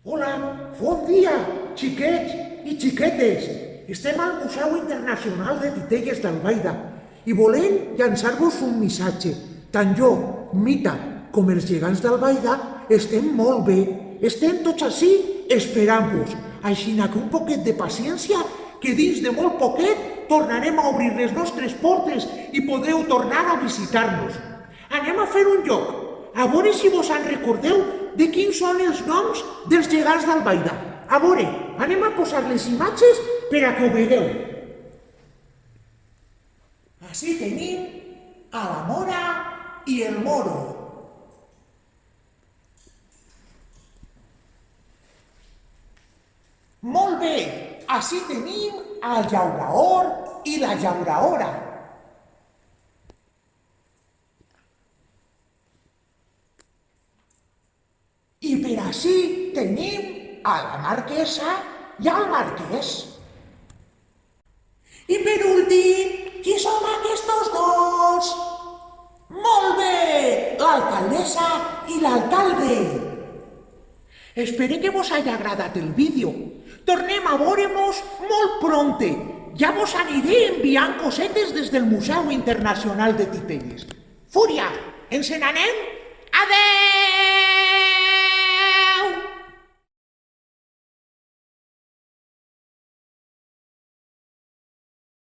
Hola, bon dia, xiquets i xiquetes. Estem al Museu Internacional de Titelles d'Albaida i volem llançar-vos un missatge. Tant jo, Mita, com els gegants d'Albaida estem molt bé. Estem tots ací esperant-vos. Així que un poquet de paciència, que dins de molt poquet tornarem a obrir les nostres portes i podeu tornar a visitar-nos. Anem a fer un joc. A veure si vos en recordeu de quins són els noms dels gegants d'Albaida. A veure, anem a posar les imatges per a que ho vegueu. Així tenim a la Mora i el Moro. Molt bé, així tenim al Llauraor i la Llauraora. I per així tenim a la marquesa i al marquès. I per últim, qui som aquests dos? Molt bé, l'alcaldessa i l'alcalde. Espero que vos hagi agradat el vídeo. Tornem a veure-mos molt prompte. Ja vos aniré enviant cosetes des del Museu Internacional de Titelles. Fúria, ens n'anem? Adeu!